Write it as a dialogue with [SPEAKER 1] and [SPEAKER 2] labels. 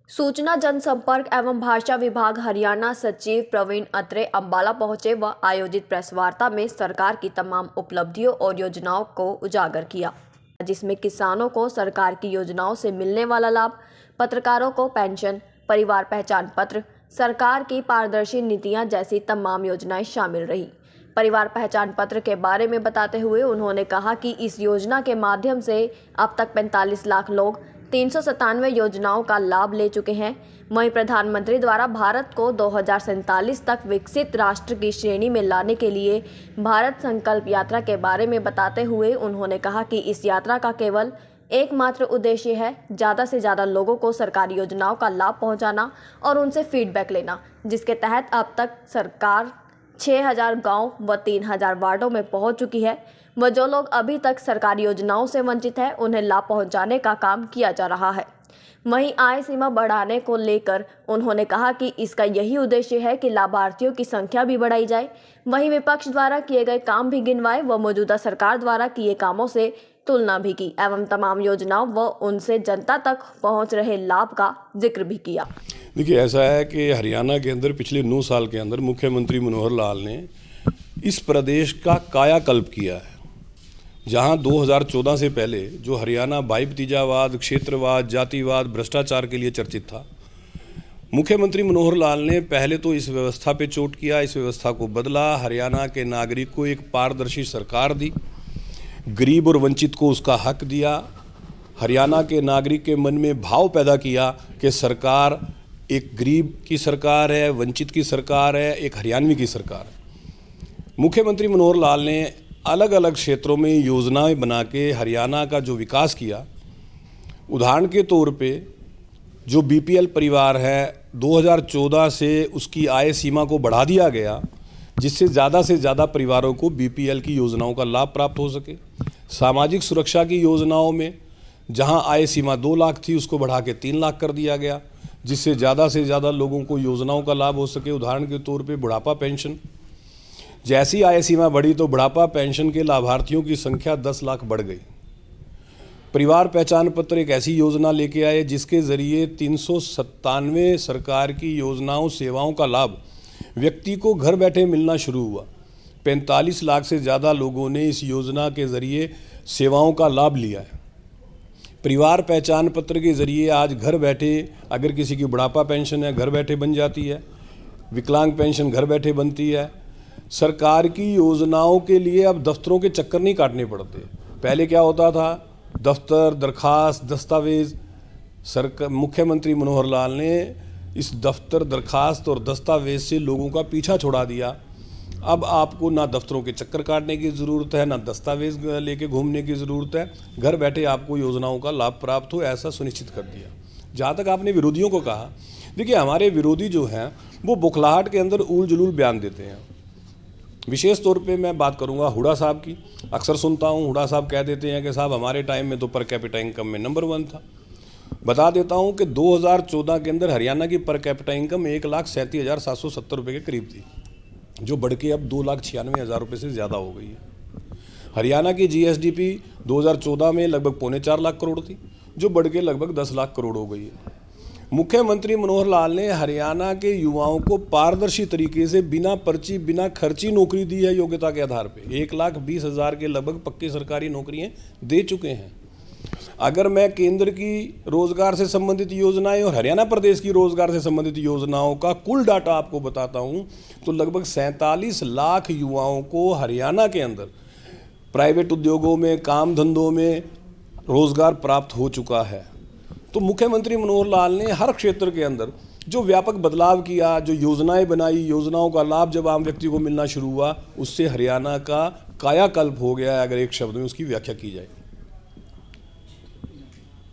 [SPEAKER 1] सूचना जनसंपर्क एवं भाषा विभाग हरियाणा सचिव प्रवीण अत्रे अंबाला पहुंचे व आयोजित प्रेस वार्ता में सरकार की तमाम उपलब्धियों और योजनाओं को उजागर किया, जिसमें किसानों को सरकार की योजनाओं से मिलने वाला लाभ, पत्रकारों को पेंशन, परिवार पहचान पत्र, सरकार की पारदर्शी नीतियां जैसी तमाम योजनाएं शामिल रही। परिवार पहचान पत्र के बारे में बताते हुए उन्होंने कहा कि इस योजना के माध्यम से अब तक 45 लाख लोग 397 योजनाओं का लाभ ले चुके हैं। वहीं प्रधानमंत्री द्वारा भारत को 2047 तक विकसित राष्ट्र की श्रेणी में लाने के लिए भारत संकल्प यात्रा के बारे में बताते हुए उन्होंने कहा कि इस यात्रा का केवल एकमात्र उद्देश्य है ज़्यादा से ज़्यादा लोगों को सरकारी योजनाओं का लाभ पहुंचाना और उनसे फीडबैक लेना, जिसके तहत अब तक सरकार 6000 गांव व 3000 वार्डों में पहुंच चुकी है व जो लोग अभी तक सरकारी योजनाओं से वंचित हैं उन्हें लाभ पहुंचाने का काम किया जा रहा है। वहीं आय सीमा बढ़ाने को लेकर उन्होंने कहा कि इसका यही उद्देश्य है कि लाभार्थियों की संख्या भी बढ़ाई जाए। वहीं विपक्ष द्वारा किए गए काम भी गिनवाए व मौजूदा सरकार द्वारा किए कामों से तुलना भी की एवं तमाम योजनाओं व उनसे जनता तक पहुंच रहे लाभ का जिक्र भी किया।
[SPEAKER 2] देखिए, ऐसा है कि हरियाणा के अंदर पिछले 9 साल के अंदर मुख्यमंत्री मनोहर लाल ने इस प्रदेश का कायाकल्प किया है। जहां 2014 से पहले जो हरियाणा भाई भतीजावाद, क्षेत्रवाद, जातिवाद, भ्रष्टाचार के लिए चर्चित था, मुख्यमंत्री मनोहर लाल ने पहले तो इस व्यवस्था पे चोट किया, इस व्यवस्था को बदला, हरियाणा के नागरिक को एक पारदर्शी सरकार दी, गरीब और वंचित को उसका हक दिया, हरियाणा के नागरिक के मन में भाव पैदा किया कि सरकार एक गरीब की सरकार है, वंचित की सरकार है, एक हरियाणवी की सरकार है। मुख्यमंत्री मनोहर लाल ने अलग अलग क्षेत्रों में योजनाएं बना के हरियाणा का जो विकास किया, उदाहरण के तौर पे जो बीपीएल परिवार है 2014 से उसकी आय सीमा को बढ़ा दिया गया, जिससे ज़्यादा से ज़्यादा परिवारों को बीपीएल की योजनाओं का लाभ प्राप्त हो सके। सामाजिक सुरक्षा की योजनाओं में जहां आय सीमा 2 लाख थी उसको बढ़ा के 3 लाख कर दिया गया, जिससे ज़्यादा से ज़्यादा लोगों को योजनाओं का लाभ हो सके। उदाहरण के तौर पे बुढ़ापा पेंशन, जैसी आय सीमा बढ़ी तो बुढ़ापा पेंशन के लाभार्थियों की संख्या 10 लाख बढ़ गई। परिवार पहचान पत्र एक ऐसी योजना लेके आए जिसके ज़रिए 397 सरकार की योजनाओं सेवाओं का लाभ व्यक्ति को घर बैठे मिलना शुरू हुआ। 45 लाख से ज़्यादा लोगों ने इस योजना के ज़रिए सेवाओं का लाभ लिया है। परिवार पहचान पत्र के ज़रिए आज घर बैठे अगर किसी की बुढ़ापा पेंशन है घर बैठे बन जाती है, विकलांग पेंशन घर बैठे बनती है। सरकार की योजनाओं के लिए अब दफ्तरों के चक्कर नहीं काटने पड़ते। पहले क्या होता था, दफ्तर, दरखास्त, दस्तावेज। मुख्यमंत्री मनोहर लाल ने इस दफ्तर, दरखास्त और दस्तावेज से लोगों का पीछा छुड़ा दिया। अब आपको ना दफ्तरों के चक्कर काटने की ज़रूरत है, ना दस्तावेज लेके घूमने की ज़रूरत है। घर बैठे आपको योजनाओं का लाभ प्राप्त हो, ऐसा सुनिश्चित कर दिया। जहाँ तक आपने विरोधियों को कहा, देखिए हमारे विरोधी जो हैं वो बुखलाहट के अंदर ऊल जुलूल बयान देते हैं। विशेष तौर पे मैं बात करूंगा हुड्डा साहब की। अक्सर सुनता हूं हुड्डा साहब कह देते हैं कि साहब हमारे टाइम में तो पर कैपिटा इनकम में नंबर 1 था। बता देता हूं कि 2014 के अंदर हरियाणा की पर कैपिटा इनकम 1,37,770 रुपये के करीब थी, जो बढ़ के अब 2,96,000 रुपये से ज़्यादा हो गई है। हरियाणा की जीएसडीपी 2014 में लगभग 3.25 लाख करोड़ थी, जो बढ़ के लगभग 10 लाख करोड़ हो गई है। मुख्यमंत्री मनोहर लाल ने हरियाणा के युवाओं को पारदर्शी तरीके से बिना पर्ची, बिना खर्ची नौकरी दी है योग्यता के आधार पे। 1,20,000 के लगभग पक्की सरकारी नौकरियां दे चुके हैं। अगर मैं केंद्र की रोजगार से संबंधित योजनाएं और हरियाणा प्रदेश की रोजगार से संबंधित योजनाओं का कुल डाटा आपको बताता हूं तो लगभग 47 लाख युवाओं को हरियाणा के अंदर प्राइवेट उद्योगों में, काम धंधों में रोजगार प्राप्त हो चुका है। तो मुख्यमंत्री मनोहर लाल ने हर क्षेत्र के अंदर जो व्यापक बदलाव किया, जो योजनाएं बनाई, योजनाओं का लाभ जब आम व्यक्ति को मिलना शुरू हुआ, उससे हरियाणा का कायाकल्प हो गया है, अगर एक शब्द में उसकी व्याख्या की जाए।